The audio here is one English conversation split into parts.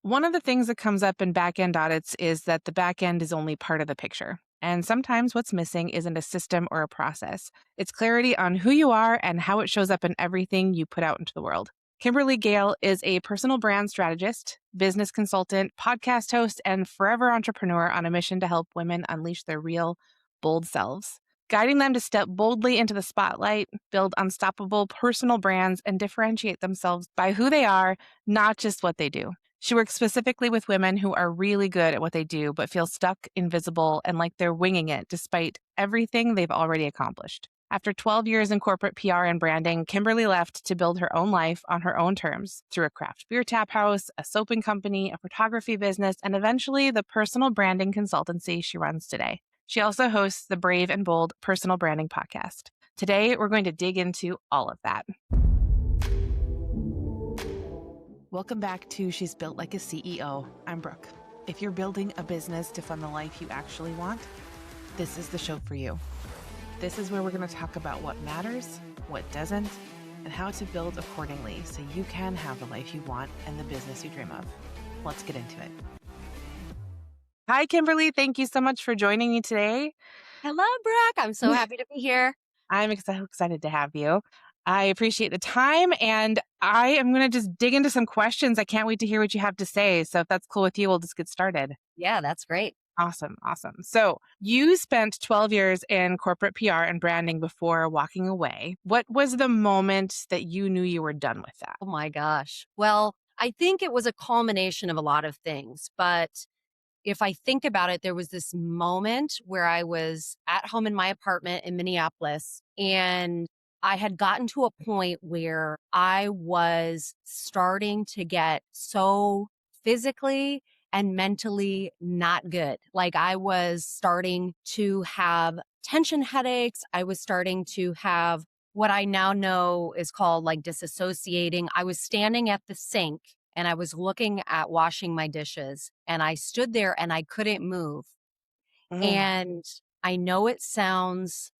One of the things that comes up in backend audits is that the backend is only part of the picture. And sometimes what's missing isn't a system or a process. It's clarity on who you are and how it shows up in everything you put out into the world. Kimberly Gayle is a personal brand strategist, business consultant, podcast host, and forever entrepreneur on a mission to help women unleash their real, bold selves, guiding them to step boldly into the spotlight, build unstoppable personal brands, and differentiate themselves by who they are, not just what they do. She works specifically with women who are really good at what they do, but feel stuck, invisible, and like they're winging it despite everything they've already accomplished. After 12 years in corporate PR and branding, Kimberly left to build her own life on her own terms through a craft beer tap house, a soaping company, a photography business, and eventually the personal branding consultancy she runs today. She also hosts the Brave and Bold Personal Branding Podcast. Today, we're going to dig into all of that. Welcome back to She's Built Like a CEO. I'm Brooke. If you're building a business to fund the life you actually want, this is the show for you. This is where we're going to talk about what matters, what doesn't, and how to build accordingly so you can have the life you want and the business you dream of. Let's get into it. Hi, Kimberly. Thank you so much for joining me today. Hello, Brooke. I'm so happy to be here. I'm excited to have you. I appreciate the time, and I am going to just dig into some questions. I can't wait to hear what you have to say. So if that's cool with you, we'll just get started. Yeah, that's great. Awesome. So you spent 12 years in corporate PR and branding before walking away. What was the moment that you knew you were done with that? Oh my gosh. Well, I think it was a culmination of a lot of things, but if I think about it, there was this moment where I was at home in my apartment in Minneapolis, and I had gotten to a point where I was starting to get so physically and mentally not good. Like I was starting to have tension headaches. I was starting to have what I now know is called like disassociating. I was standing at the sink and I was looking at washing my dishes, and I stood there and I couldn't move. And I know it sounds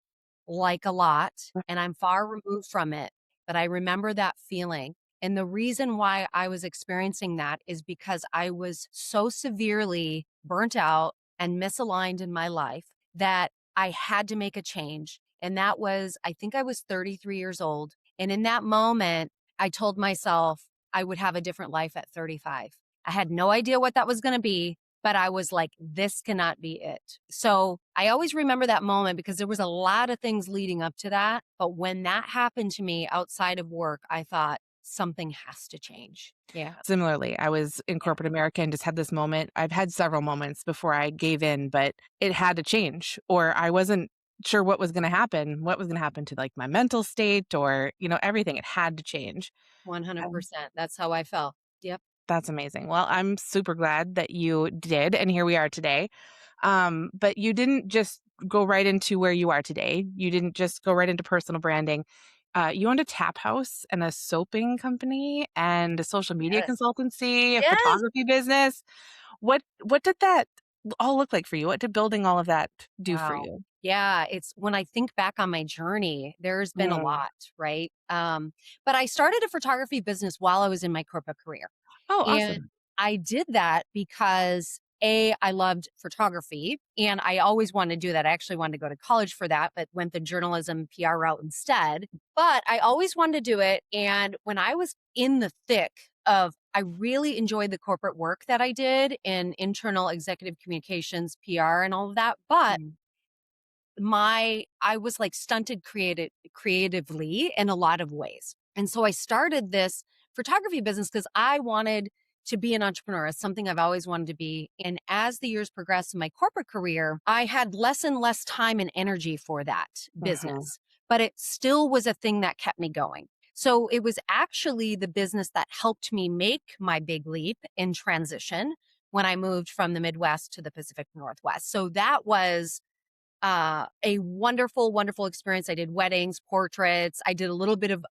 like a lot, and I'm far removed from it, but I remember that feeling. And the reason why I was experiencing that is because I was so severely burnt out and misaligned in my life that I had to make a change. And that was, I think I was 33 years old. And in that moment, I told myself I would have a different life at 35. I had no idea what that was going to be, but I was like, this cannot be it. So I always remember that moment because there was a lot of things leading up to that. But when that happened to me outside of work, I thought something has to change. Yeah. Similarly, I was in corporate America and just had this moment. I've had several moments before I gave in, but it had to change, or I wasn't sure what was going to happen to like my mental state or, everything. It had to change. 100%. That's how I felt. Yep. That's amazing. Well, I'm super glad that you did, and here we are today. But you didn't just go right into where you are today. You didn't just go right into personal branding. You owned a tap house and a soaping company and a social media Yes. consultancy, a Yes. photography business. What did that all look like for you? What did building all of that do for Wow. you? Yeah, it's when I think back on my journey, there's been a lot, right? But I started a photography business while I was in my corporate career. Oh, And awesome. I did that because I loved photography and I always wanted to do that. I actually wanted to go to college for that, but went the journalism PR route instead. But I always wanted to do it. And when I was in the thick of, I really enjoyed the corporate work that I did in internal executive communications, PR and all of that. But I was like stunted creatively in a lot of ways. And so I started this photography business because I wanted to be an entrepreneur. It's something I've always wanted to be. And as the years progressed in my corporate career, I had less and less time and energy for that business, but it still was a thing that kept me going. So it was actually the business that helped me make my big leap in transition when I moved from the Midwest to the Pacific Northwest. So that was a wonderful, wonderful experience. I did weddings, portraits. I did a little bit of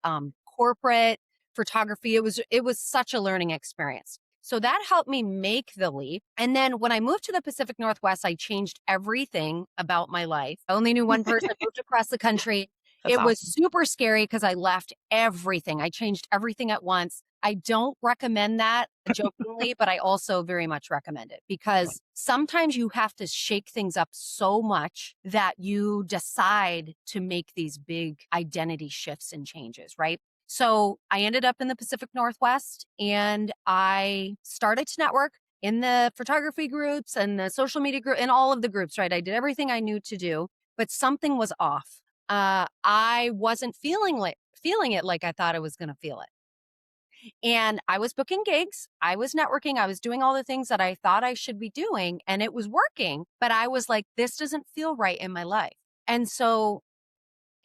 corporate photography. It was such a learning experience. So that helped me make the leap. And then when I moved to the Pacific Northwest, I changed everything about my life. I only knew one person, moved across the country. That's It was awesome. super scary because I left everything. I changed everything at once. I don't recommend that jokingly, but I also very much recommend it Right. because sometimes you have to shake things up so much that you decide to make these big identity shifts and changes, right? So I ended up in the Pacific Northwest and I started to network in the photography groups and the social media group and all of the groups, right? I did everything I knew to do, but something was off. I wasn't feeling it like I thought I was going to feel it. And I was booking gigs, I was networking, I was doing all the things that I thought I should be doing, and it was working. But I was like, this doesn't feel right in my life. And so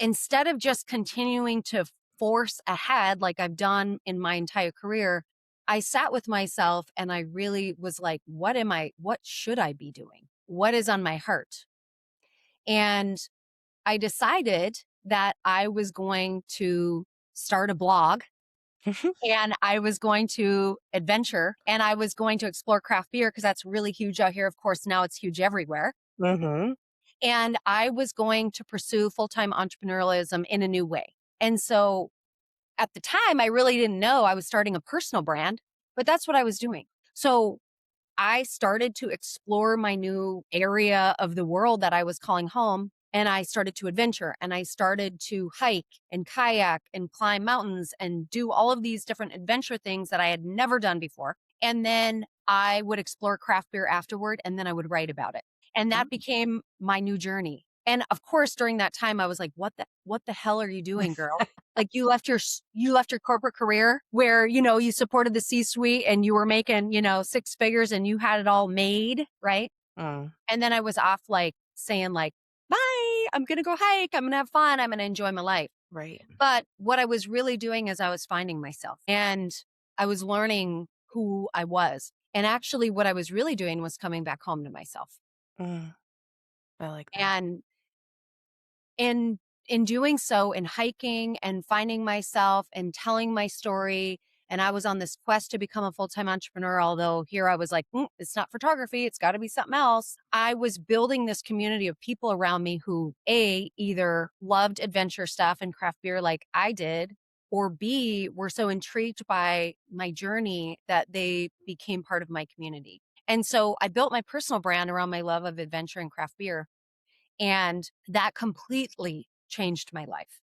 instead of just continuing to force ahead like I've done in my entire career, I sat with myself and I really was like, what should I be doing? What is on my heart? And I decided that I was going to start a blog and I was going to adventure and I was going to explore craft beer because that's really huge out here. Of course, now it's huge everywhere. Mhm. And I was going to pursue full time entrepreneurialism in a new way. And so at the time, I really didn't know I was starting a personal brand, but that's what I was doing. So I started to explore my new area of the world that I was calling home. And I started to adventure and I started to hike and kayak and climb mountains and do all of these different adventure things that I had never done before. And then I would explore craft beer afterward and then I would write about it. And that Oh. became my new journey. And of course, during that time, I was like, what the hell are you doing, girl? Like you left your corporate career where, you supported the C-suite and you were making, six figures and you had it all made, right? Mm, And then I was off like saying like, "Bye, I'm going to go hike. I'm going to have fun. I'm going to enjoy my life." right. But what I was really doing is I was finding myself and I was learning who I was. And actually what I was really doing was coming back home to myself. Mm, I like that. And in in doing so, in hiking and finding myself and telling my story, and I was on this quest to become a full-time entrepreneur, although here I was like, it's not photography, it's got to be something else. I was building this community of people around me who A, either loved adventure stuff and craft beer like I did, or B, were so intrigued by my journey that they became part of my community. And so I built my personal brand around my love of adventure and craft beer. And that completely changed my life.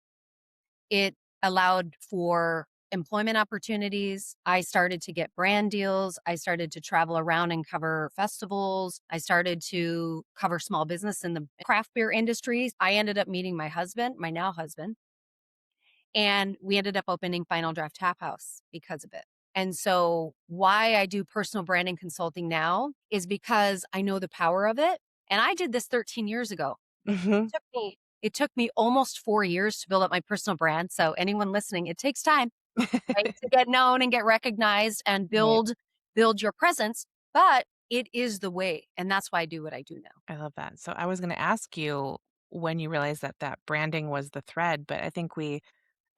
It allowed for employment opportunities. I started to get brand deals. I started to travel around and cover festivals. I started to cover small business in the craft beer industry. I ended up meeting my husband, my now husband, and we ended up opening Final Draft Tap House because of it. And so, why I do personal branding consulting now is because I know the power of it. And I did this 13 years ago. Mhm. It took me almost 4 years to build up my personal brand, so anyone listening, it takes time, right, to get known and get recognized and Right. build your presence, but it is the way, and that's why I do what I do now. I love that. So I was gonna ask you when you realized that that branding was the thread, but I think we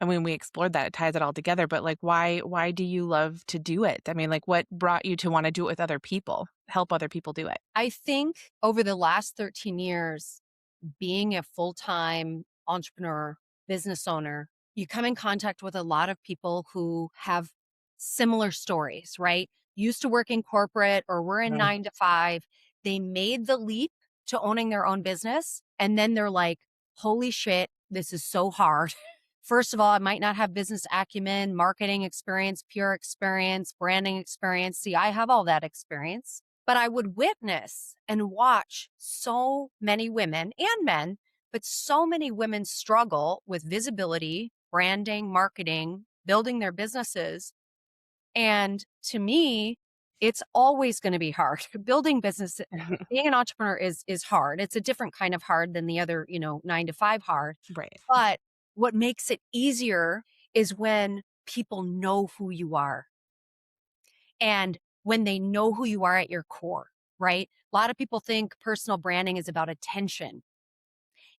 explored that, it ties it all together, but, like, why do you love to do it? I mean, like, what brought you to wanna do it with other people, help other people do it? I think over the last 13 years, being a full-time entrepreneur, business owner, you come in contact with a lot of people who have similar stories, right? Used to work in corporate or were in Mm. 9 to 5. They made the leap to owning their own business. And then they're like, holy shit, this is so hard. First of all, I might not have business acumen, marketing experience, PR experience, branding experience. See, I have all that experience. But I would witness and watch so many women and men, but so many women struggle with visibility, branding, marketing, building their businesses. And to me, it's always going to be hard. Building business, being an entrepreneur is hard. It's a different kind of hard than the other, 9 to 5 hard. Right. But what makes it easier is when people know who you are and when they know who you are at your core, right? A lot of people think personal branding is about attention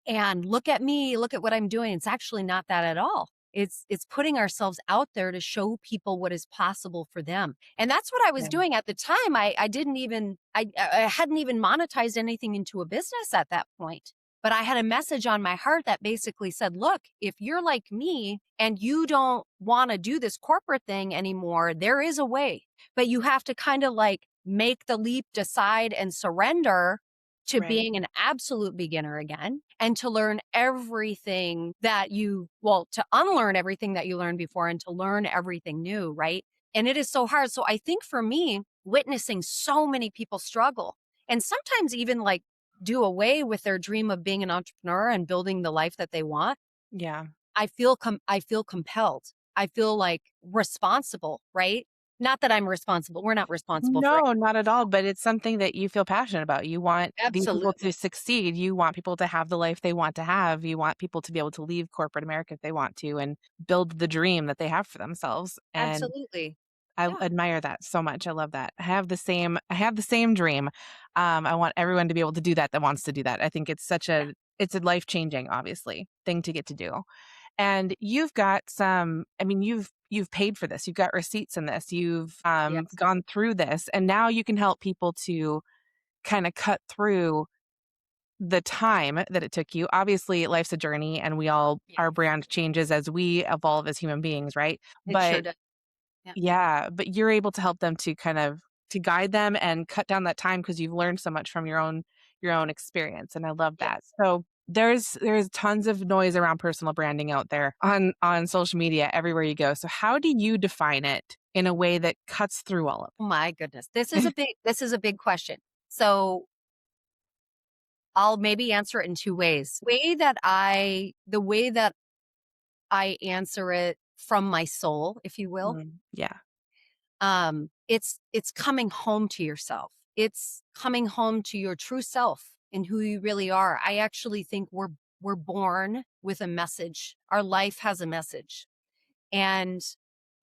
and look at me, look at what I'm doing. It's actually not that at all. It's putting ourselves out there to show people what is possible for them. And that's what I was Yeah. doing at the time. I didn't even I hadn't even monetized anything into a business at that point. But I had a message on my heart that basically said, look, if you're like me and you don't want to do this corporate thing anymore, there is a way, but you have to kind of like make the leap, decide, and surrender to Right. being an absolute beginner again and to learn everything that well, to unlearn everything that you learned before and to learn everything new, right? And it is so hard. So I think for me, witnessing so many people struggle and sometimes even like do away with their dream of being an entrepreneur and building the life that they want, Yeah. I feel compelled. I feel like responsible, right? Not that I'm responsible. We're not responsible for No, not at all, but it's something that you feel passionate about. You want these people to absolutely. succeed. You want people to have the life they want to have. You want people to be able to leave corporate America if they want to and build the dream that they have for themselves. And Absolutely. I Yeah. admire that so much. I love that. I have the same dream. I want everyone to be able to do that that wants to do that. I think it's a life-changing, obviously, thing to get to do. And you've got you've paid for this. You've got receipts in this. You've Yes. gone through this, and now you can help people to kind of cut through the time that it took you. Obviously, life's a journey, and our Yes. brand changes as we evolve as human beings, right? It sure But does. Yeah. yeah, but you're able to help them to kind of to guide them and cut down that time because you've learned so much from your own experience, and I love that. Yes. So there's tons of noise around personal branding out there on social media everywhere you go. So how do you define it in a way that cuts through all of Oh my goodness. it? This is a big question. So I'll maybe answer it in two ways. The way that I answer it from my soul, if you will, Yeah. it's coming home to yourself. It's coming home to your true self and who you really are. I actually think we're born with a message. Our life has a message. And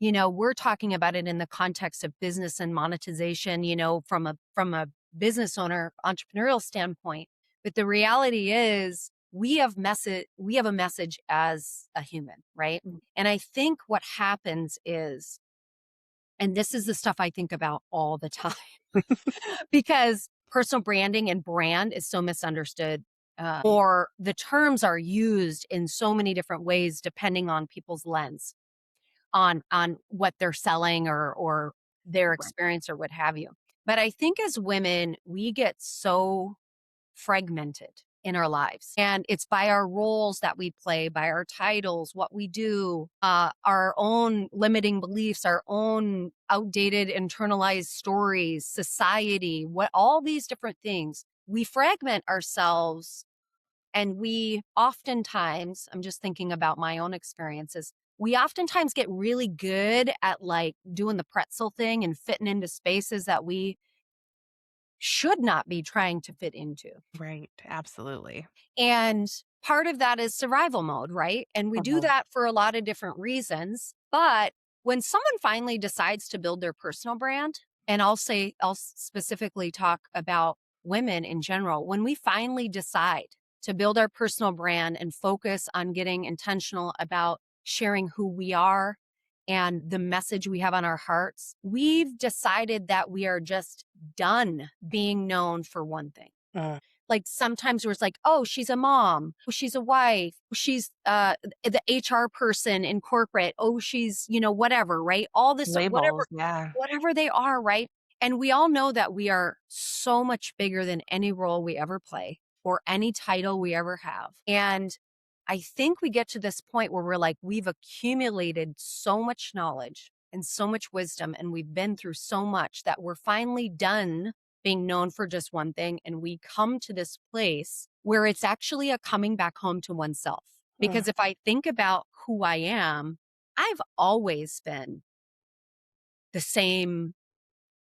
we're talking about it in the context of business and monetization, from a business owner entrepreneurial standpoint. But the reality is we have a message as a human, right? Mm. And I think what happens is, and this is the stuff I think about all the time because personal branding and brand is so misunderstood. Or the terms are used in so many different ways depending on people's lens on what they're selling or their Right. experience or what have you. But I think as women, we get so fragmented in our lives. And it's by our roles that we play, by our titles, what we do, our own limiting beliefs, our own outdated internalized stories, society, what all these different things. We fragment ourselves and we oftentimes, I'm just thinking about my own experiences, we oftentimes get really good at like doing the pretzel thing and fitting into spaces that we should not be trying to fit into. Right. Absolutely. And part of that is survival mode, right? And we do Uh-huh. that for a lot of different reasons. But when someone finally decides to build their personal brand, and I'll specifically talk about women in general, when we finally decide to build our personal brand and focus on getting intentional about sharing who we are and the message we have on our hearts, we've decided that we are just done being known for one thing. Uh, Like sometimes where it's like, oh, she's a mom, oh, she's a wife, she's the HR person in corporate, oh, she's, whatever, right? All this, Labels. Yeah. whatever they are, right? And we all know that we are so much bigger than any role we ever play or any title we ever have. And I think we get to this point where we're like, we've accumulated so much knowledge and so much wisdom, and we've been through so much that we're finally done being known for just one thing. And we come to this place where it's actually a coming back home to oneself. Uh, Because if I think about who I am, I've always been the same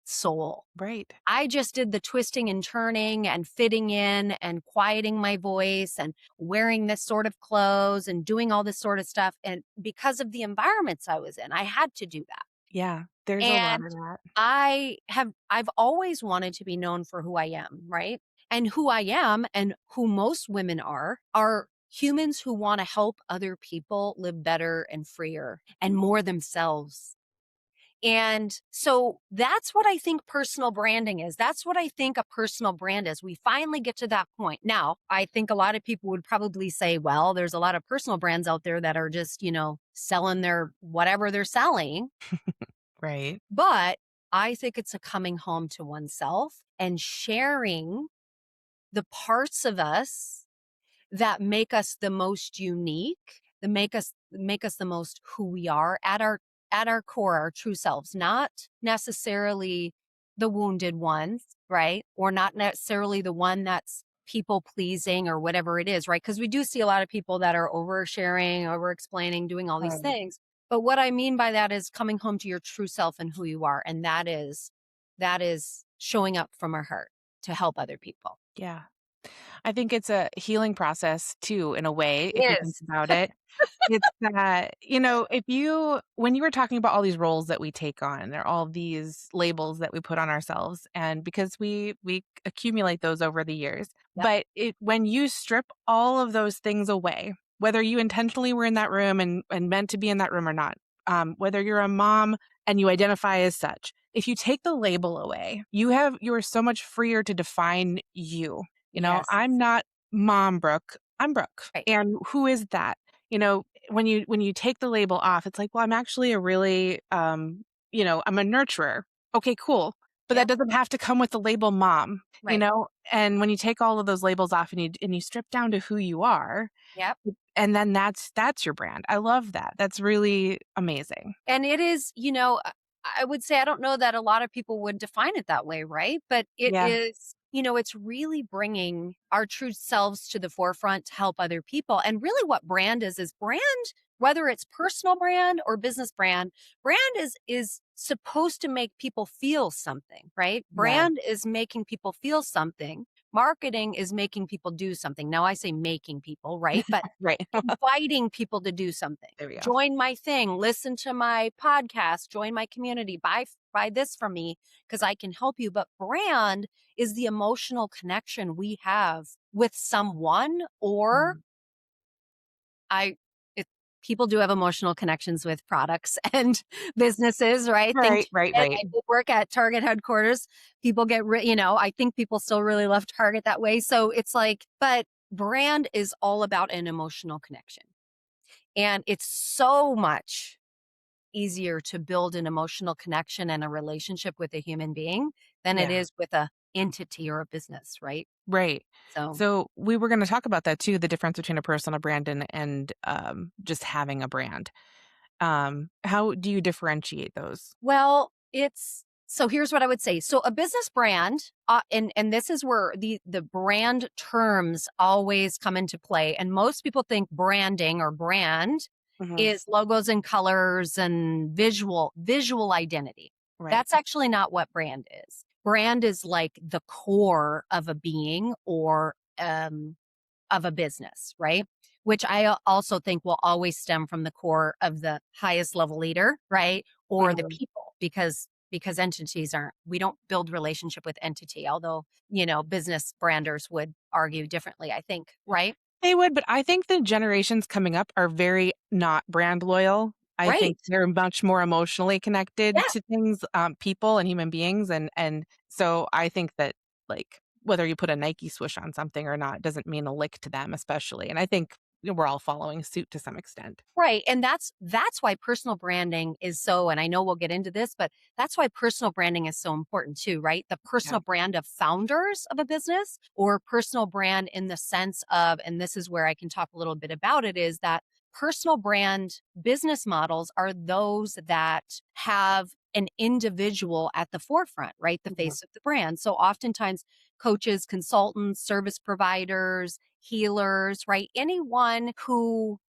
soul. right. I just did the twisting and turning and fitting in and quieting my voice and wearing this sort of clothes and doing all this sort of stuff. And because of the environments I was in, I had to do that. Yeah. There's a lot And of that. I've always wanted to be known for who I am, right? And who I am and who most women are humans who want to help other people live better and freer and more themselves. And so that's what I think personal branding is. That's what I think a personal brand is. We finally get to that point. Now, I think a lot of people would probably say, well, there's a lot of personal brands out there that are just, selling their whatever they're selling. Right. But I think it's a coming home to oneself and sharing the parts of us that make us the most unique, that make us the most who we are at our core, our true selves, not necessarily the wounded ones, right? Or not necessarily the one that's people pleasing or whatever it is, right? Because we do see a lot of people that are oversharing, over explaining, doing all these Right. things. But what I mean by that is coming home to your true self and who you are. And that is showing up from our heart to help other people. Yeah. I think it's a healing process too, in a way, if you think Yes. about it. It's that, if when you were talking about all these roles that we take on, there are all these labels that we put on ourselves, and because we accumulate those over the years. Yep. But when you strip all of those things away, whether you intentionally were in that room and meant to be in that room or not, whether you're a mom and you identify as such, if you take the label away, you are so much freer to define you. Yes. I'm not Mom Brooke, I'm Brooke. Right. And who is that? When you take the label off, it's like, well, I'm actually a really I'm a nurturer. Okay, cool. But that Yep. doesn't have to come with the label mom, you Right. know? And when you take all of those labels off and you strip down to who you are, Yep. and then that's your brand. I love that. That's really amazing. And it is, I would say I don't know that a lot of people would define it that way, right? But it Yeah. is, it's really bringing our true selves to the forefront to help other people. And really what brand is brand, whether it's personal brand or business brand, brand is supposed to make people feel something, right? Yeah. Brand is making people feel something. Marketing is making people do something. Now I say making people, right? But Right. inviting people to do something. There we go. Join my thing, listen to my podcast, join my community, buy this from me because I can help you. But brand is the emotional connection we have with someone or Mhm. I it, people do have emotional connections with products and businesses, right? Think Right, right, Target. right. I did work at Target headquarters. People I think people still really love Target that way. So it's like, but brand is all about an emotional connection. And it's so much easier to build an emotional connection and a relationship with a human being than it Yeah. is with a entity or a business, right? Right. So, So we were gonna talk about that too, the difference between a personal brand and just having a brand. How do you differentiate those? well, here's what I would say. So a business brand, and this is where the brand terms always come into play. And most people think branding or brand Mhm. is logos and colors and visual identity. Right. That's actually not what brand is. Brand is like the core of a being or of a business, right? Which also think will always stem from the core of the highest level leader, right? Or the Mhm. people, because entities aren't, we don't build relationship with entity, although, business branders would argue differently, I think, right? They would, but I think the generations coming up are very not brand loyal. I think Right. they're much more emotionally Yeah. connected to things, people and human beings, and so I think that, like, whether you put a Nike swoosh on something or not doesn't mean a lick to them especially, and I think we're all following suit to some extent. Right. And that's why personal branding is so, and I know we'll get into this, but that's why personal branding is so important too, right? The Yeah. personal brand of founders of a business or personal brand in the sense of, and this is where I can talk a little bit about it, is that personal brand business models are those that have an individual at the forefront, right? The Mhm. face of the brand. So oftentimes coaches, consultants, service providers, healers, right? Anyone who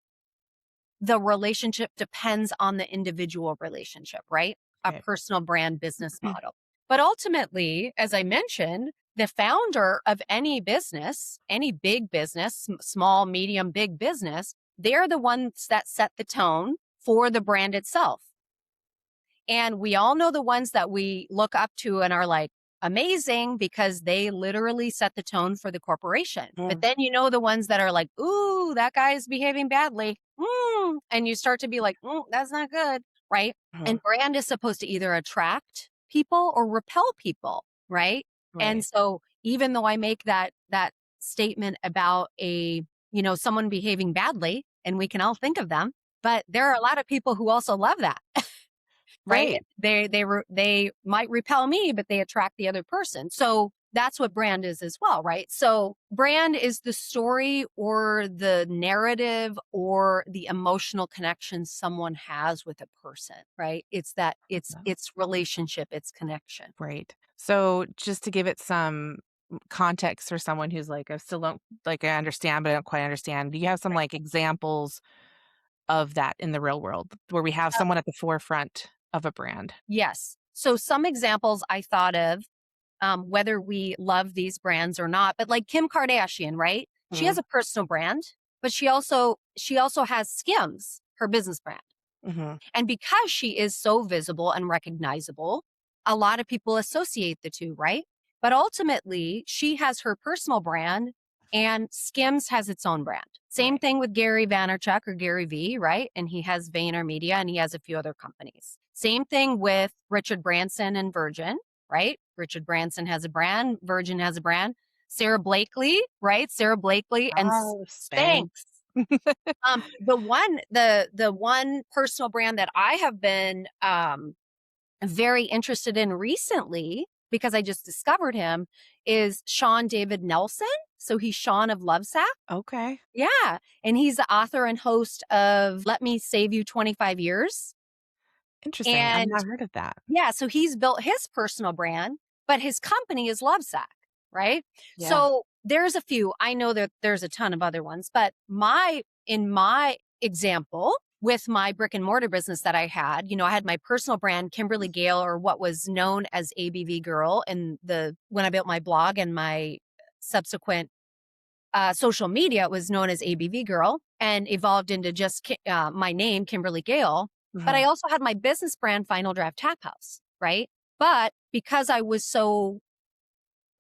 the relationship depends on the individual relationship, right? A Right. personal brand business model. But ultimately, as I mentioned, the founder of any business, any big business, small, medium, big business, they're the ones that set the tone for the brand itself. And we all know the ones that we look up to and are like amazing because they literally set the tone for the corporation. But Mm. then the ones that are like, ooh, that guy is behaving badly. And you start to be like, that's not good. right? Mhm. And brand is supposed to either attract people or repel people, right? And Right. so even though I make that statement about someone behaving badly, and we can all think of them, but there are a lot of people who also love that, right? Right. They might repel me, but they attract the other person. So that's what brand is as well, right? So brand is the story or the narrative or the emotional connection someone has with a person, right? It's that it's relationship, it's connection. Right. So just to give it some context for someone who's like, I still don't like, I understand, but I don't quite understand. Do you have some like examples of that in the real world where we have someone at the forefront of a brand? Yes. So some examples I thought of, whether we love these brands or not, but like Kim Kardashian, right? She Mm-hmm. has a personal brand, but she also has Skims, her business brand. Mm-hmm. And because she is so visible and recognizable, a lot of people associate the two, right? But ultimately, she has her personal brand and Skims has its own brand. Same Right. thing with Gary Vaynerchuk or Gary V, right? And he has VaynerMedia and he has a few other companies. Same thing with Richard Branson and Virgin, right? Richard Branson has a brand, Virgin has a brand. Sarah Blakely, right? Sarah Blakely and Oh, Spanx. Spanx. The one personal brand that I have been very interested in recently because I just discovered him is Sean David Nelson. So he's Sean of Lovesac. Okay. Yeah, and he's the author and host of Let Me Save You 25 Years. Interesting. I've And not heard of that. yeah, so he's built his personal brand, but his company is Lovesac, right? Yeah. So there's a few. I know that there's a ton of other ones, but in my example with my brick and mortar business that I had, I had my personal brand, Kimberly Gayle, or what was known as ABV Girl, and the when I built my blog and my subsequent social media, it was known as ABV Girl and evolved into just my name, Kimberly Gale. But I Uh-huh. also had my business brand, Final Draft Tap House, right? But because I was so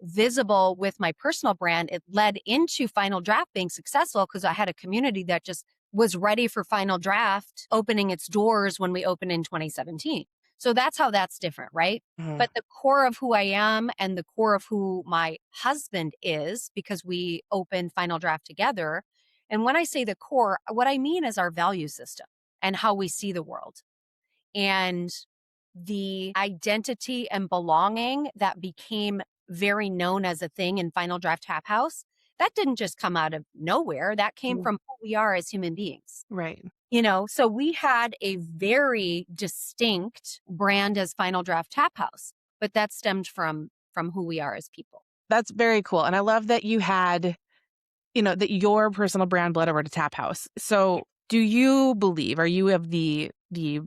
visible with my personal brand, it led into Final Draft being successful because I had a community that just was ready for Final Draft opening its doors when we opened in 2017. So that's how that's different, right? Mhm. But the core of who I am and the core of who my husband is, because we opened Final Draft together. And when I say the core, what I mean is our value system and how we see the world and the identity and belonging that became very known as a thing in Final Draft Tap House, that didn't just come out of nowhere. That came Mm. from who we are as human beings. Right. So we had a very distinct brand as Final Draft Tap House, but that stemmed from who we are as people. That's very cool. And I love that you had, that your personal brand bled over to Tap House. Yeah. So do you believe, are you of the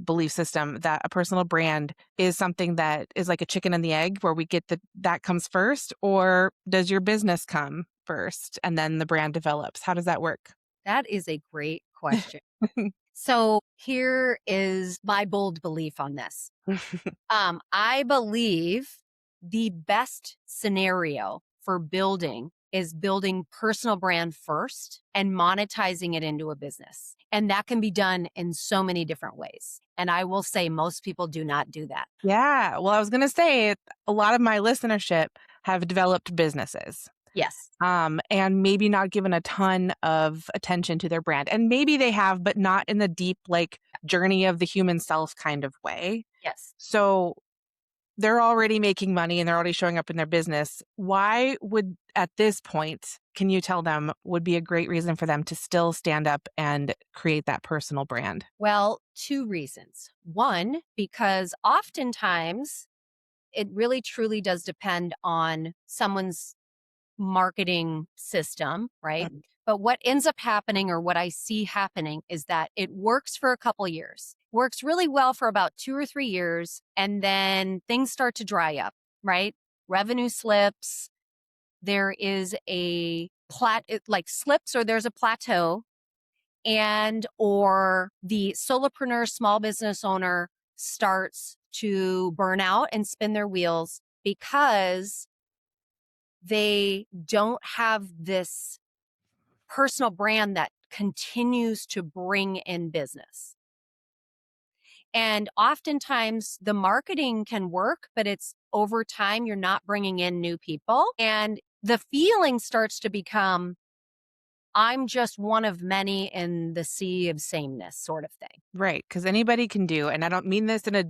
belief system that a personal brand is something that is like a chicken and the egg where we get that comes first, or does your business come first and then the brand develops? How does that work? That is a great question. So here is my bold belief on this. I believe the best scenario for building is building personal brand first and monetizing it into a business. And that can be done in so many different ways. And I will say most people do not do that. Yeah. Well, I was going to say a lot of my listenership have developed businesses. Yes. And maybe not given a ton of attention to their brand. And maybe they have, but not in the deep, like, journey of the human self kind of way. Yes. So they're already making money and they're already showing up in their business. Why would, at this point, can you tell them would be a great reason for them to still stand up and create that personal brand? Well, two reasons. One, because oftentimes it really truly does depend on someone's marketing system, right? Mhm. But what ends up happening or what I see happening is that it works for a couple years, works really well for about 2 or 3 years, and then things start to dry up, right? Revenue slips. There is a like slips or there's a plateau and or the solopreneur small business owner starts to burn out and spin their wheels because they don't have this personal brand that continues to bring in business. And oftentimes the marketing can work, but it's over time, you're not bringing in new people. And the feeling starts to become, I'm just one of many in the sea of sameness sort of thing. Right, because anybody can do, and I don't mean this in a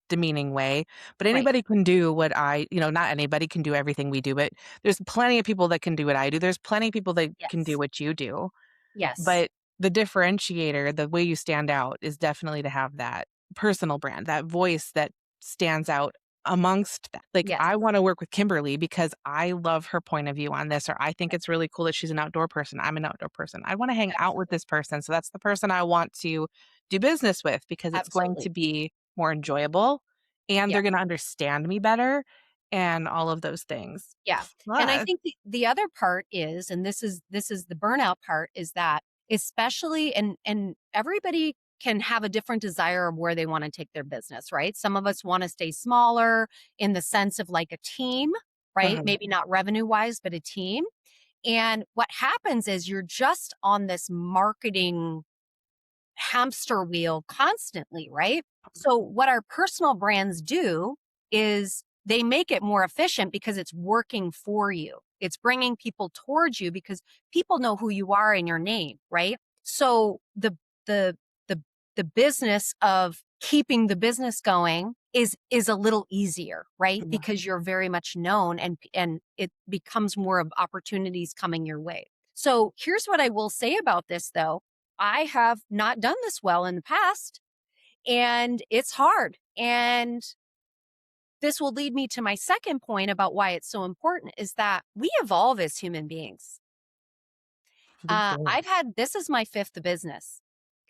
demeaning way, but Right. anybody can do what not anybody can do everything we do, but there's plenty of people that can do what I do. There's plenty of people that can do Yes. what you do. Yes. But the differentiator, the way you stand out is definitely to have that personal brand, that voice that stands out amongst that. Like, Yes. I wanna work with Kimberly because I love her point of view on this, or I think it's really cool that she's an outdoor person. I'm an outdoor person. I wanna hang out with Absolutely. this person, so that's the person I want to do business with because it's going to Absolutely. be more enjoyable, and they're Yes. gonna understand me better, and all of those things. Yeah. And I Plus think the other part is, and this is the burnout part, is that especially and everybody can have a different desire of where they want to take their business, right? Some of us want to stay smaller in the sense of like a team, right? Uh-huh. Maybe not revenue wise, but a team. And what happens is you're just on this marketing hamster wheel constantly, right? So what our personal brands do is they make it more efficient because it's working for you. It's bringing people towards you because people know who you are and your name, right? So the the the business of keeping the business going is a little easier, right? Mhm. Because you're very much known and it becomes more of opportunities coming your way. So here's what I will say about this though. I have not done this well in the past, and it's hard. And this will lead me to my second point about why it's so important is that we evolve as human beings. We do. I've had this is my fifth business.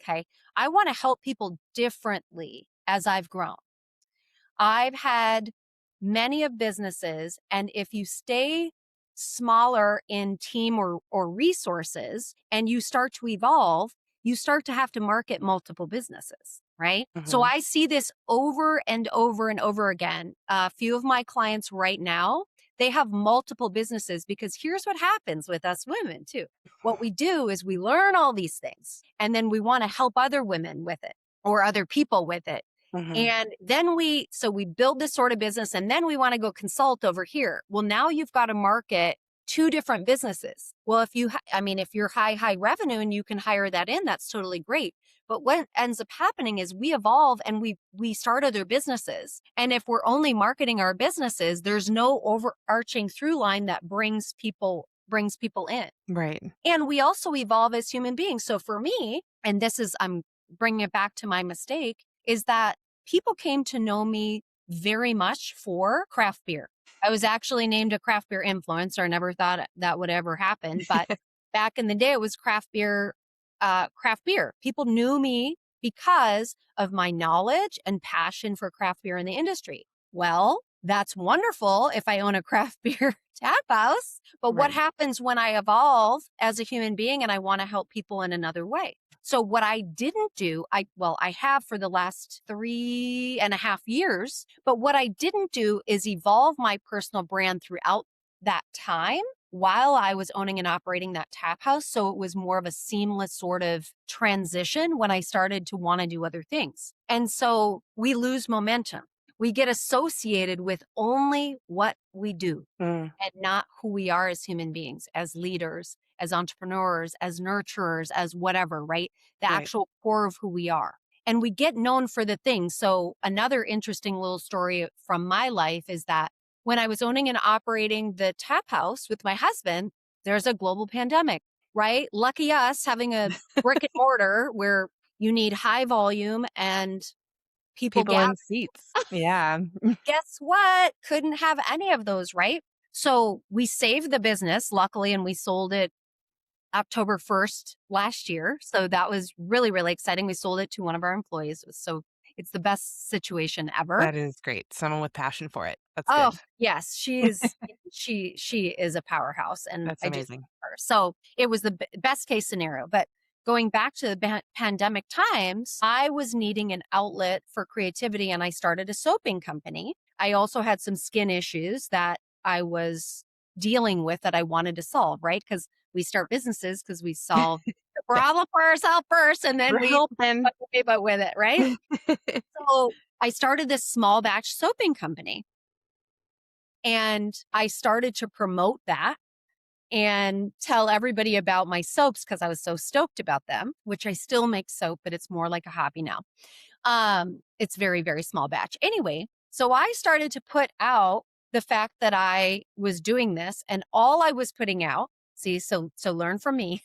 Okay. I want to help people differently as I've grown. I've had many of businesses, and if you stay smaller in team or resources and you start to evolve, you start to have to market multiple businesses, right? So Mhm. I see this over and over and over again. A few of my clients right now, they have multiple businesses because here's what happens with us women too. What we do is we learn all these things and then we want to help other women with it or other people with it. Mhm. And then we build this sort of business and then we want to go consult over here. Well, now you've got to market two different businesses. Well, if you're high revenue and you can hire that in, that's totally great. But what ends up happening is we evolve and we start other businesses. And if we're only marketing our businesses, there's no overarching through line that brings people in. Right. And we also evolve as human beings. So for me, and I'm bringing it back to my mistake, is that people came to know me very much for craft beer. I was actually named a craft beer influencer. I never thought that would ever happen. But back in the day, it was craft beer. People knew me because of my knowledge and passion for craft beer in the industry. Well, that's wonderful if I own a craft beer tap house. But what Right. happens when I evolve as a human being and I want to help people in another way? So what I didn't do, I have for the last 3.5 years, but what I didn't do is evolve my personal brand throughout that time while I was owning and operating that tap house. So it was more of a seamless sort of transition when I started to want to do other things. And so we lose momentum. We get associated with only what we do Mm. and not who we are as human beings, as leaders, as entrepreneurs, as nurturers, as whatever, right? The Right. actual core of who we are. And we get known for the things. So, another interesting little story from my life is that when I was owning and operating the tap house with my husband, there's a global pandemic, right? Lucky us having a brick and mortar where you need high volume and people People gather. in seats. Yeah. Guess what? Couldn't have any of those, right? So we saved the business, luckily, and we sold it October 1st last year. So that was really, really exciting. We sold it to one of our employees. It's the best situation ever. That is great. Someone with passion for it. That's Oh, good. yes, she is a powerhouse and That's I just amazing. love her. So it was the best case scenario. But going back to the pandemic times, I was needing an outlet for creativity and I started a soaping company. I also had some skin issues that I was dealing with that I wanted to solve, right? Because we start businesses because we solve We're all up for ourselves first, and then We're we helping. but with it, right? So I started this small batch soaping company, and I started to promote that and tell everybody about my soaps because I was so stoked about them, which I still make soap, but it's more like a hobby now. It's very, very small batch. Anyway, so I started to put out the fact that I was doing this and all I was putting out, see, so learn from me.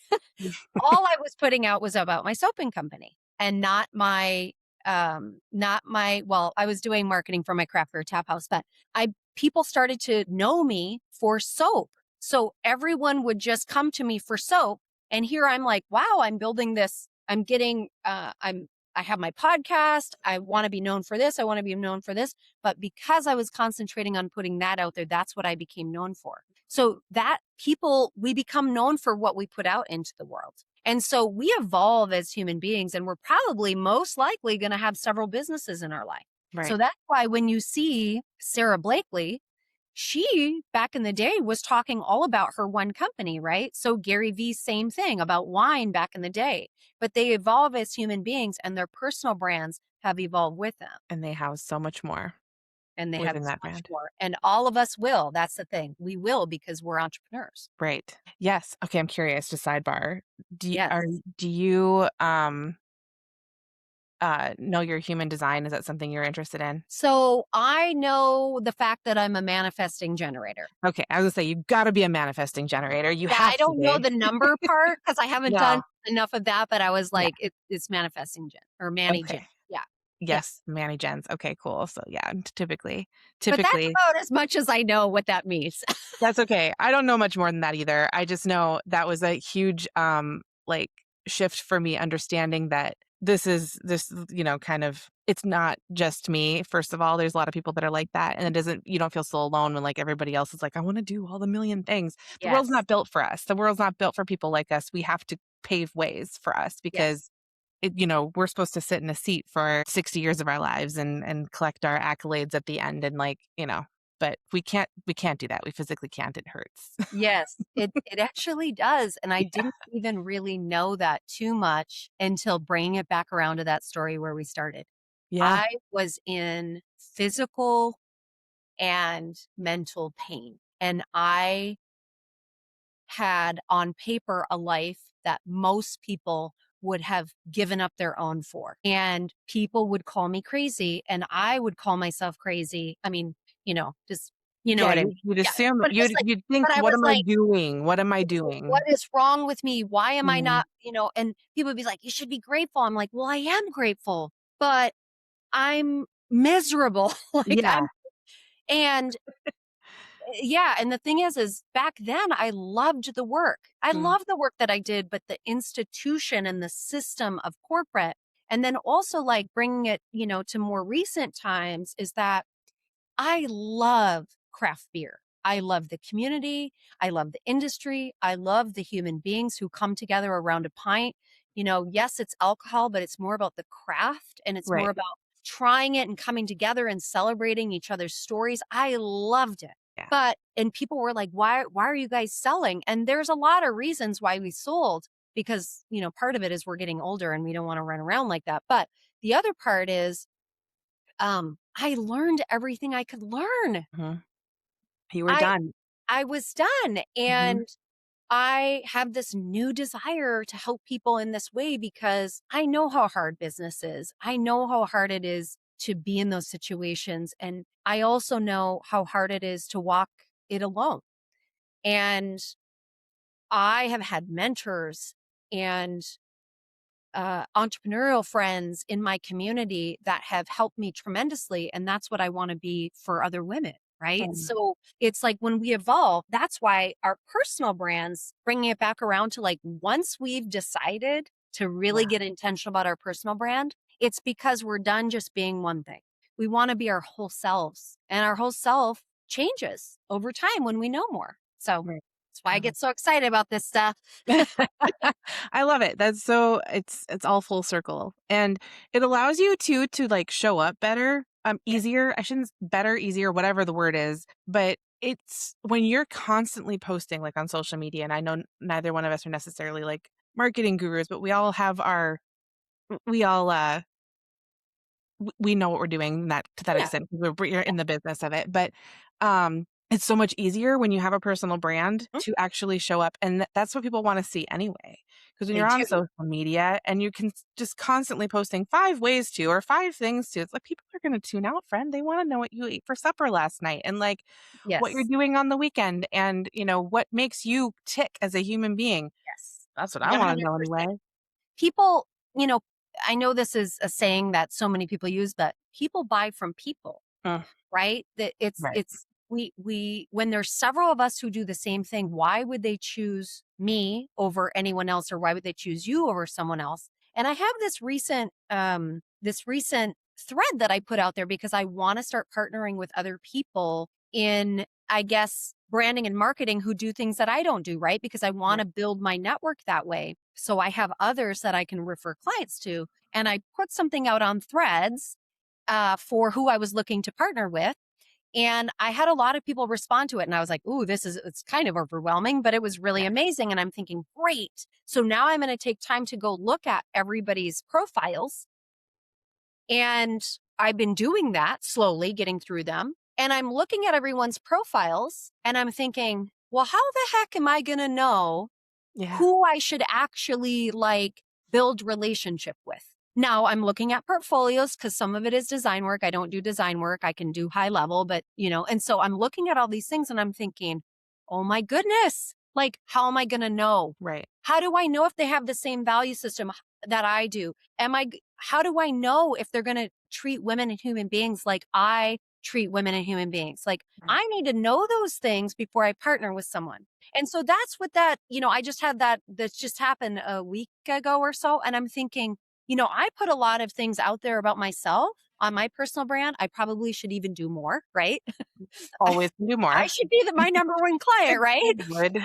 All I was putting out was about my soaping company and not my well, I was doing marketing for my craft beer tap house, but I people started to know me for soap. So everyone would just come to me for soap. And here I'm like, wow, I'm building this. I'm getting I have my podcast. I want to be known for this. I want to be known for this. But because I was concentrating on putting that out there, that's what I became known for. So that we become known for what we put out into the world. And so we evolve as human beings, and we're probably most likely going to have several businesses in our life. So Right. that's why when you see Sarah Blakely, she back in the day was talking all about her one company, right? So Gary Vee, same thing about wine back in the day, but they evolve as human beings and their personal brands have evolved with them. And they house so much more And they have within so that much brand. more. And all of us will. That's the thing. We will because we're entrepreneurs. Right. Yes. Okay, I'm curious, just sidebar. Yes. Do you know your human design? Is that something you're interested in? So I know the fact that I'm a manifesting generator. Okay, I was gonna say you gotta be a manifesting generator. You Yeah, have I to don't know be. the number part because I haven't done No. enough of that, but I was Yeah. like, it's manifesting gen or Manny gen. Okay. Yeah. Yeah. Yes, Manny Gens. Okay, cool. So yeah, typically, But that's typically about as much as I know what that means. that's okay. I don't know much more than that either. I just know that was a huge like shift for me understanding that this kind of it's not just me. First of all, there's a lot of people that are like that and it doesn't you don't feel so alone when like everybody else is like I want to do all the million things. The world's Yes. not built for us. The world's not built for people like us. We have to pave ways for us Yes. because we're supposed to sit in a seat for 60 years of our lives and collect our accolades at the end and but we can't do that. We physically can't. It hurts. Yes. It actually does. And I didn't even really know that too much until bringing it back around to that story where we started. Yeah. I was in physical and mental pain. And I had on paper a life that most people would have given up their own for. And people would call me crazy and I would call myself crazy. I mean, just you know Yeah, what I mean. you'd Yeah. assume But just like you'd but think, I "What was am I like, doing? What am I what doing?" is wrong with me? Why am I Mhm. not, and people would be like, you should be grateful. I'm like, well, I am grateful, but I'm miserable. like Yeah. I'm and yeah, and the thing is back then I loved the work. I Mm. love the work that I did, but the institution and the system of corporate, and then also like bringing it, to more recent times is that I love craft beer. I love the community. I love the industry. I love the human beings who come together around a pint. Yes, it's alcohol, but it's more about the craft and it's more Right. about trying it and coming together and celebrating each other's stories. I loved it. Yeah. And people were like, why are you guys selling? And there's a lot of reasons why we sold because, part of it is we're getting older and we don't want to run around like that. But the other part is I learned everything I could learn. Mhm. You were I done. I was done Mhm. and I have this new desire to help people in this way because I know how hard business is. I know how hard it is to be in those situations and I also know how hard it is to walk it alone. And I have had mentors and entrepreneurial friends in my community that have helped me tremendously. And that's what I want to be for other women. Right. Um, So it's like when we evolve, that's why our personal brands, bringing it back around to like once we've decided to really yeah. get intentional about our personal brand, it's because we're done just being one thing. We want to be our whole selves and our whole self changes over time when we know more. So Right. that's why I I love get so excited about this stuff. I love it. That's so it's all full circle. And it allows you to like show up better, Yeah. easier. I shouldn't better, easier, whatever the word is, but it's when you're constantly posting like on social media and I know neither one of us are necessarily like marketing gurus, but we all have our we all we know what we're doing that to that Yeah. extent because we're in the business of it. But it's so much easier when you have a personal brand Mhm. to actually show up, and that's what people want to see anyway. Because when They you're on do. social media and you can just constantly posting 5 ways to or 5 things to, it's like people are going to tune out, friend. They want to know what you ate for supper last night and like what you're Yes. doing on the weekend, and what makes you tick as a human being. Yes. That's what I want to know 100%. anyway. People, you know, I know this is a saying that so many people use, but people buy from people. Mm, Right? That right. it's we when there's several of us who do the same thing, why would they choose me over anyone else, or why would they choose you over someone else? And I have this recent thread that I put out there because I want to start partnering with other people in, I guess, branding and marketing who do things that I don't do, right? Because I want Right. to build my network that way. So I have others that I can refer clients to. And I put something out on threads for who I was looking to partner with. And I had a lot of people respond to it. And I was like, ooh, it's kind of overwhelming, but it was really Yeah. amazing. And I'm thinking, great. So now I'm going to take time to go look at everybody's profiles. And I've been doing that slowly, getting through them. And I'm looking at everyone's profiles and I'm thinking, well, how the heck am I going to know Yeah. who I should actually like build relationship with? Now I'm looking at portfolios because some of it is design work. I don't do design work. I can do high level, but and so I'm looking at all these things and I'm thinking, oh my goodness, like, how am I going to know? Right. How do I know if they have the same value system that I do? How do I know if they're going to treat women and human beings like I treat women and human beings? Like, Right. I need to know those things before I partner with someone. And so that's what I just had that's just happened a week ago or so. And I'm thinking, I put a lot of things out there about myself on my personal brand. I probably should even do more, right? Always can do I more. should be my number one client, right? You would.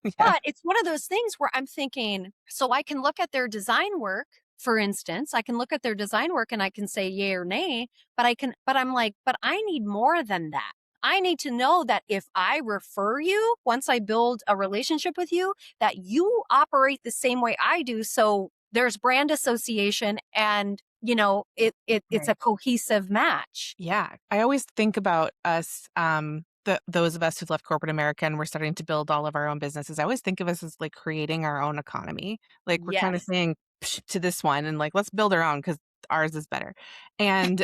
Yeah. But it's one of those things where I'm thinking, so I can look at their design work, for instance, I can look at their design work and I can say yay or nay, but I'm like, but I need more than that. I need to know that if I refer you, once I build a relationship with you, that you operate the same way I do. So there's brand association and, it's Right. a cohesive match. Yeah. I always think about us, those of us who've left corporate America and we're starting to build all of our own businesses. I always think of us as like creating our own economy. Like we're kind of Yes. saying "Psh," to this one and like, let's build our own because ours is better. And,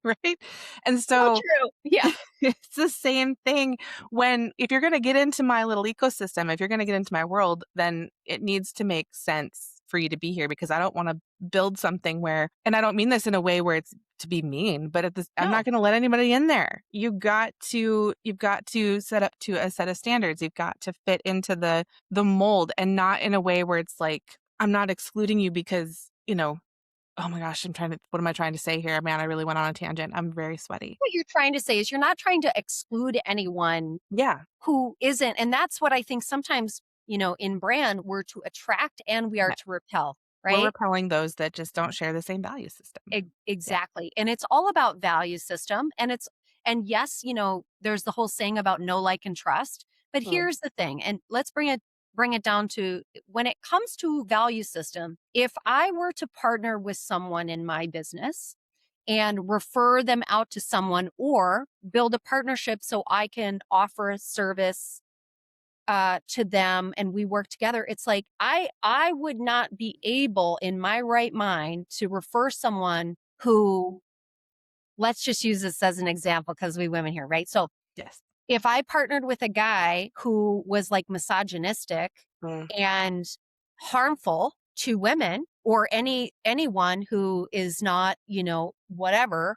right. And So so true. Yeah. it's the same thing when if you're gonna get into my little ecosystem, if you're gonna get into my world, then it needs to make sense for you to be here because I don't wanna build something where and I don't mean this in a way where it's to be mean, but at this I'm No. not gonna let anybody in there. You've got to set up to a set of standards. You've got to fit into the mold and not in a way where it's like, I'm not excluding you because, oh my gosh, what am I trying to say here? Man, I really went on a tangent. I'm very sweaty. What you're trying to say is you're not trying to exclude anyone Yeah. who isn't. And that's what I think sometimes, in brand, we're to attract and we are Right. to repel, We're right? repelling those that just don't share the same value system. Yeah. Exactly. And it's all about value system. And yes, there's the whole saying about know, like, and trust. But Mm. here's the thing, and let's bring it down to when it comes to value system, if I were to partner with someone in my business and refer them out to someone or build a partnership so I can offer a service to them and we work together, it's like I would not be able in my right mind to refer someone who, let's just use this as an example because we women here, right? So Yes. if I partnered with a guy who was like misogynistic Mm. and harmful to women or anyone who is not, whatever,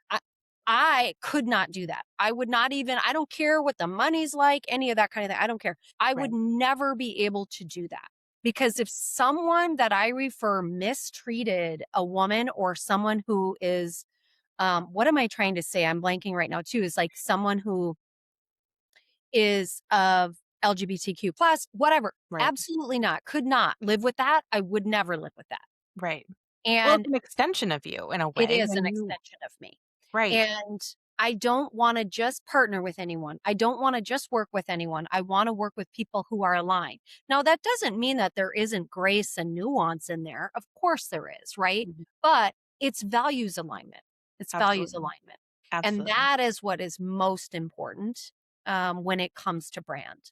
I, I could not do that. I would not even, I don't care what the money's like, any of that kind of thing. I don't care. I would Right. never be able to do that. Because if someone that I refer mistreated a woman or someone who is, what am I trying to say? I'm blanking right now too, is like someone who is of LGBTQ plus, whatever. Right. Absolutely not. Could not live with that. I would never live with that. Right. Well, it's And an extension of you in a it way, is an and you extension of me. right. And I don't want to just partner with anyone. I don't want to just work with anyone. I want to work with people who are aligned. Now, that doesn't mean that there isn't grace and nuance in there. Of course, there is, right? Mhm. But it's values alignment. It's values Absolutely. alignment. And Absolutely. that is what is most important when it comes to brand.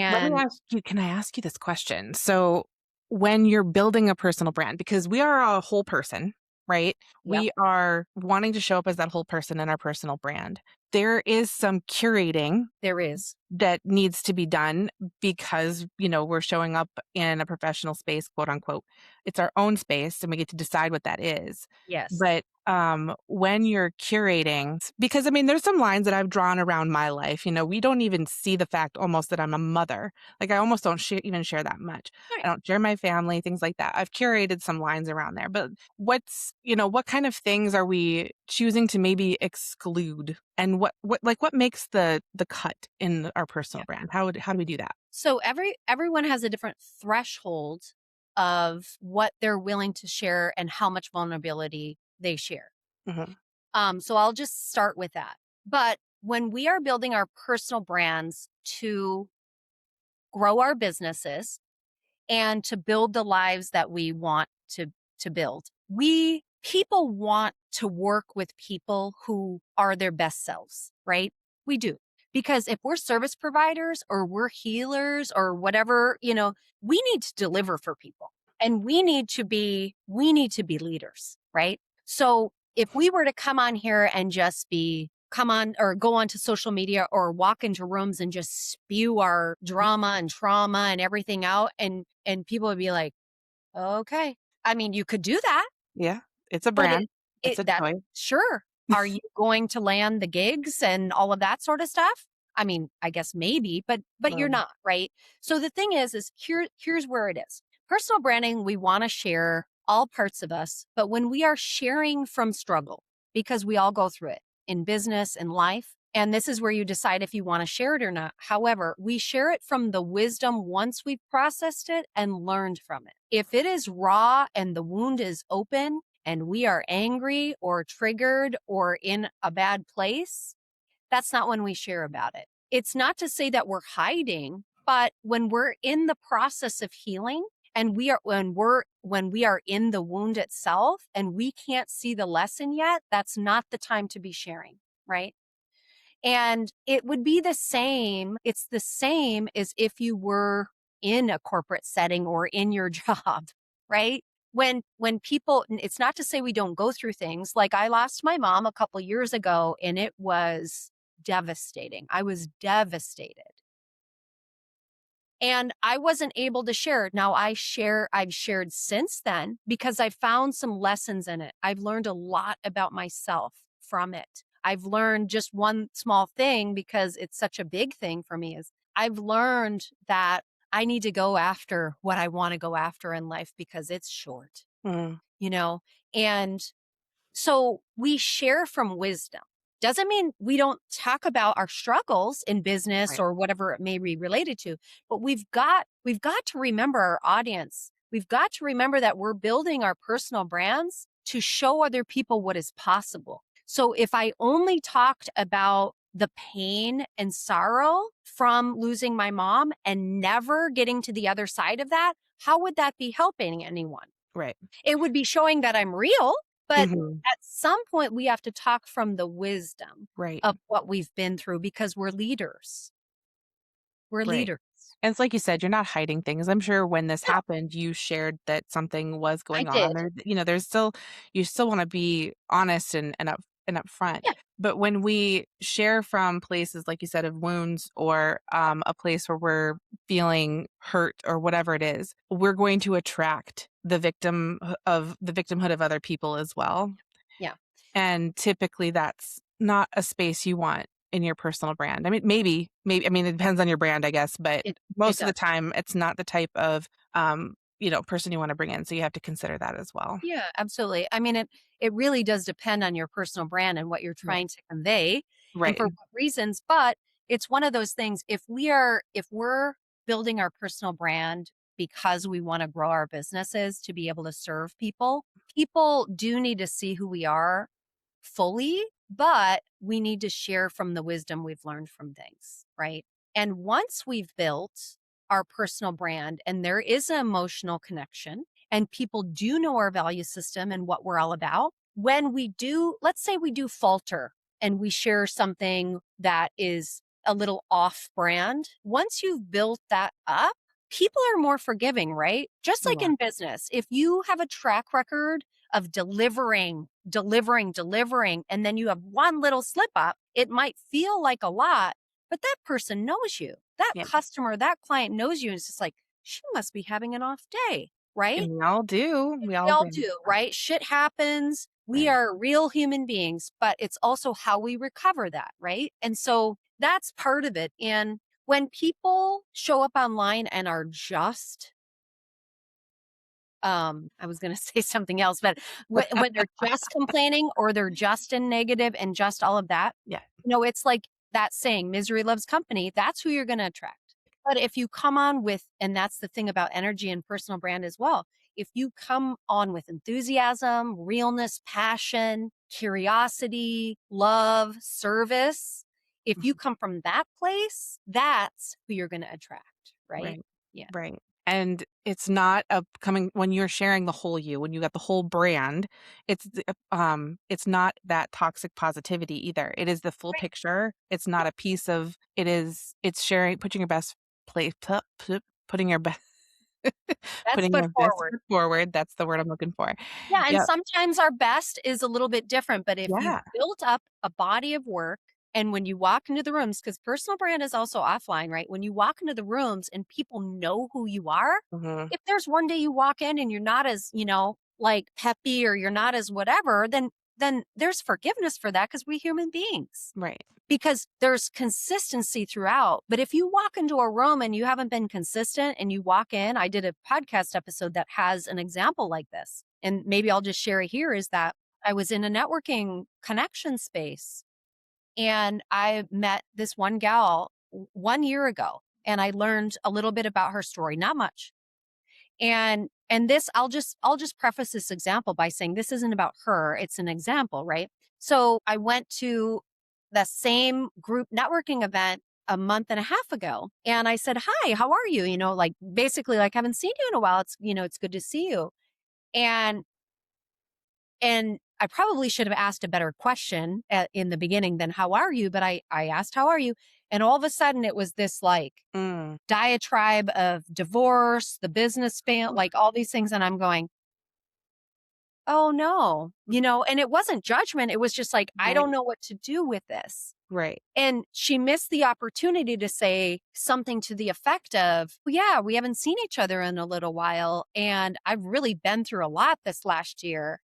Let me And ask you, can I ask you this question? So, when you're building a personal brand, because we are a whole person, right? yep, We are wanting to show up as that whole person in our personal brand. There is some curating there is. that needs to be done because, we're showing up in a professional space, quote unquote. It's our own space and we get to decide what that is. Yes. But when you're curating, because I mean, there's some lines that I've drawn around my life. We don't even see the fact almost that I'm a mother. Like, I almost don't even share that much. Right. I don't share my family, things like that. I've curated some lines around there. But what kind of things are we choosing to maybe exclude? And what makes the cut in our personal brand? How do we do that? So everyone has a different threshold of what they're willing to share and how much vulnerability they share. Mhm. So I'll just start with that. But when we are building our personal brands to grow our businesses and to build the lives that we want to build, we people want to work with people who are their best selves, right? We do. Because if we're service providers or we're healers or whatever, we need to deliver for people and we need to be leaders, right? So if we were to come on here and just come on or go onto social media or walk into rooms and just spew our drama and trauma and everything out, and people would be like, okay. I mean, you could do that, Yeah, it's a but brand. It's a that choice. sure. Are you going to land the gigs and all of that sort of stuff? I mean, I guess maybe, but you're Um, not, right? So the thing is here's where it is. Personal branding, we want to share all parts of us, but when we are sharing from struggle, because we all go through it in business and life, and this is where you decide if you want to share it or not. However, we share it from the wisdom once we've processed it and learned from it. If it is raw and the wound is open, and we are angry or triggered or in a bad place, that's not when we share about it. It's not to say that we're hiding, but when we're in the process of healing and when we are in the wound itself and we can't see the lesson yet, that's not the time to be sharing, right? And it would be the same. It's the same as if you were in a corporate setting or in your job, right? When people, it's not to say we don't go through things. Like, I lost my mom a couple years ago and it was devastating. I was devastated. And I wasn't able to share. Now I've shared since then because I found some lessons in it. I've learned a lot about myself from it. I've learned just one small thing because it's such a big thing for me is I've learned that I need to go after what I want to go after in life because it's short, mm, you know? And so we share from wisdom. Doesn't mean we don't talk about our struggles in business right. or whatever it may be related to, but we've got to remember our audience. We've got to remember that we're building our personal brands to show other people what is possible. So if I only talked about the pain and sorrow from losing my mom and never getting to the other side of that, how would that be helping anyone? Right. It would be showing that I'm real, but Mhm. at some point we have to talk from the wisdom Right. of what we've been through because we're leaders. We're Right. leaders. And it's like you said, you're not hiding things. I'm sure when this No, happened, you shared that something was I going on, did. or there's still you still want to be honest and upfront. Yeah, But when we share from places like you said of wounds or a place where we're feeling hurt or whatever it is, we're going to attract the victimhood of other people as well. yeah. And typically that's not a space you want in your personal brand. I mean, maybe I mean, it depends on your brand, I guess, but It most of the does. time it's not the type of person you want to bring in. So you have to consider that as well. Yeah, absolutely. I mean, it really does depend on your personal brand and what you're Right. trying to convey and Right. for what reasons, but it's one of those things if we're building our personal brand because we want to grow our businesses to be able to serve people, people do need to see who we are fully but we need to share from the wisdom we've learned from things, right? And once we've built our personal brand and there is an emotional connection and people do know our value system and what we're all about, when we do, let's say we do falter and we share something that is a little off brand, once you've built that up, people are more forgiving, right? Just like Yeah. in business, if you have a track record of delivering, and then you have one little slip up, it might feel like a lot, but that person knows you. That Yeah. customer, that client knows you. And it's just like, she must be having an off day, right? And we all do. We We all all do. do, right? Shit happens. We Right. are real human beings, but it's also how we recover that, right? And so that's part of it. And when people show up online and are just I was going to say something else, but when they're just complaining or they're just in negative and just all of that, Yeah. it's like that saying, misery loves company. That's who you're going to attract. But if you come on with, and that's the thing about energy and personal brand as well, if you come on with enthusiasm, realness, passion, curiosity, love, service, if you Mhm. come from that place, that's who you're going to attract, right? Right. Yeah. Right. And it's not a coming when you're sharing the whole you, when you got the whole brand, it's not that toxic positivity either. It is the full Right. picture. It's not a piece of it's sharing, putting your best play, putting your best That's putting foot your best forward. foot forward. That's the word I'm looking for. Yeah, and Yep. sometimes our best is a little bit different, but if you've Yeah. built up a body of work and when you walk into the rooms, because personal brand is also offline, right? When you walk into the rooms and people know who you are, Mhm. if there's one day you walk in and you're not as, like peppy or you're not as whatever, then there's forgiveness for that because we human beings. Right. Because there's consistency throughout. But if you walk into a room and you haven't been consistent and you walk in, I did a podcast episode that has an example like this. And maybe I'll just share it here is that I was in a networking connection space and I met this one gal 1 year ago and I learned a little bit about her story, not much. And this I'll just preface this example by saying this isn't about her, it's an example, right? So I went to the same group networking event a month and a half ago and I said, "Hi, how are you?" Like basically like haven't seen you in a while. It's good to see you. And and I probably should have asked a better question in the beginning than how are you, but I asked how are you? And all of a sudden it was this like Mm. diatribe of divorce, the business span, Oof. like all these things. And I'm going, oh no, and it wasn't judgment. It was just like, I Right. don't know what to do with this. Right. And she missed the opportunity to say something to the effect of, well, yeah, we haven't seen each other in a little while. And I've really been through a lot this last year.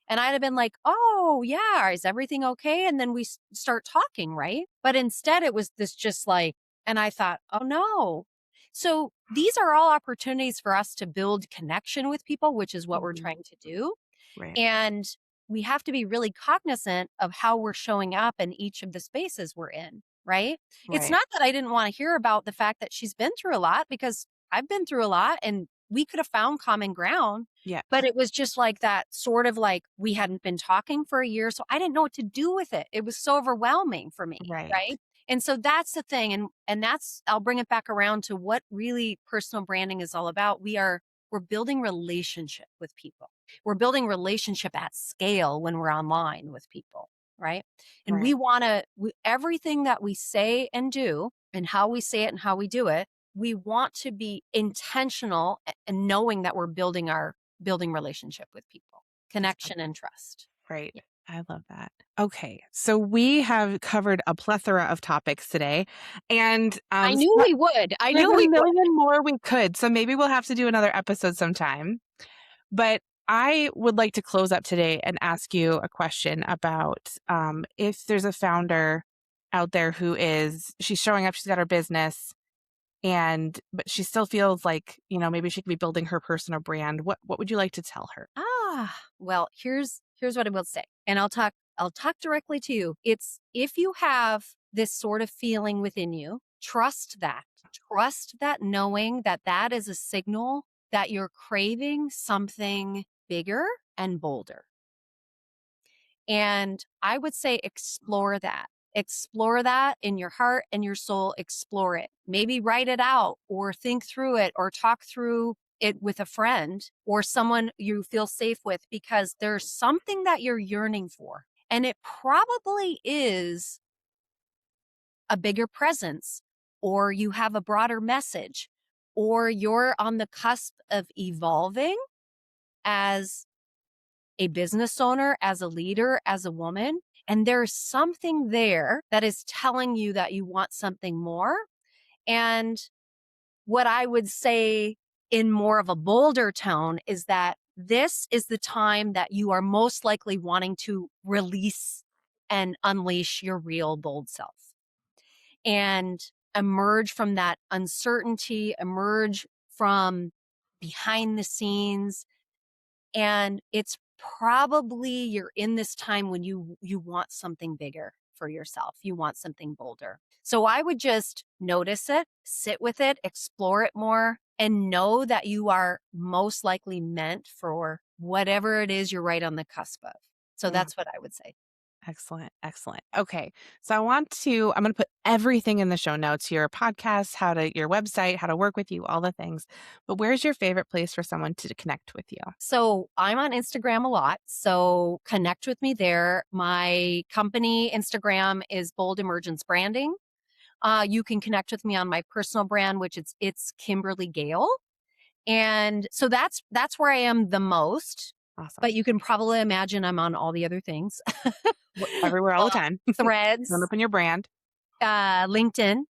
And I'd have been like, oh, yeah, is everything okay? And then we start talking, right? But instead, it was this just like, and I thought, oh no. So these are all opportunities for us to build connection with people, which is what we're Mhm. trying to do. Right. And we have to be really cognizant of how we're showing up in each of the spaces we're in, right? It's Right. not that I didn't want to hear about the fact that she's been through a lot because I've been through a lot and we could have found common ground. But Yes. it was just like that sort of like we hadn't been talking for a year. So I didn't know what to do with it. It was so overwhelming for me. Right. Right. And so that's the thing. And that's I'll bring it back around to what really personal branding is all about. We're building relationship with people. We're building relationship at scale when we're online with people, right? And Right. we want to, everything that we say and do, and how we say it and how we do it, we want to be intentional and knowing that we're building relationship with people, I love connection that. and trust. Right. Yeah. I love that. Okay. So we have covered a plethora of topics today, and I knew we would. I there's knew a we would. million more we could. So maybe we'll have to do another episode sometime. But I would like to close up today and ask you a question about if there's a founder out there who she's showing up, she's got her business, but she still feels like maybe she could be building her personal brand. What would you like to tell her? Well, here's what I will say. And I'll talk directly to you. It's if you have this sort of feeling within you, trust that. Trust that knowing that that is a signal that you're craving something bigger and bolder. And I would say explore that. Explore that in your heart and your soul. Explore it. Maybe write it out or think through it or talk through it with a friend or someone you feel safe with, because there's something that you're yearning for. And it probably is a bigger presence, or you have a broader message, or you're on the cusp of evolving as a business owner, as a leader, as a woman. And there's something there that is telling you that you want something more. And what I would say in more of a bolder tone is that this is the time that you are most likely wanting to release and unleash your real bold self and emerge from that uncertainty, emerge from behind the scenes. And it's probably you're in this time when you want something bigger for yourself. You want something bolder. So I would just notice it, sit with it, explore it more, and know that you are most likely meant for whatever it is you're right on the cusp of. So Mm, that's what I would say. excellent. Excellent. Okay. So I'm going to put everything in the show notes, your podcast, your website, how to work with you, all the things. But where's your favorite place for someone to connect with you? So I'm on Instagram a lot. So connect with me there. My company Instagram is Bold Emergence Branding. You can connect with me on my personal brand, which it's Kimberly Gayle. And so that's where I am the most. Awesome. But you can probably imagine I'm on all the other things. Everywhere all the time. Don't Threads, open your brand. LinkedIn,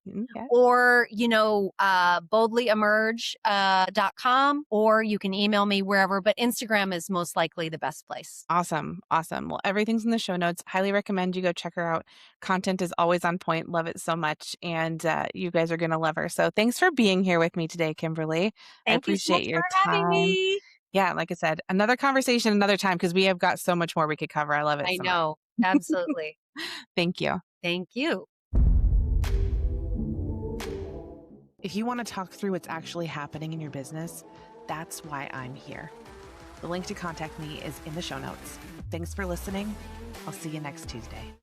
Okay. or, boldlyemerge.com, or you can email me wherever, but Instagram is most likely the best place. Awesome. Awesome. Well, everything's in the show notes. Highly recommend you go check her out. Content is always on point. Love it so much. And you guys are going to love her. So thanks for being here with me today, Kimberly. I Thank you so much appreciate for your having time. me. Yeah, like I said, another conversation another time because we have got so much more we could cover. I love it I so much. know. Absolutely. Thank you. Thank you. If you want to talk through what's actually happening in your business, that's why I'm here. The link to contact me is in the show notes. Thanks for listening. I'll see you next Tuesday.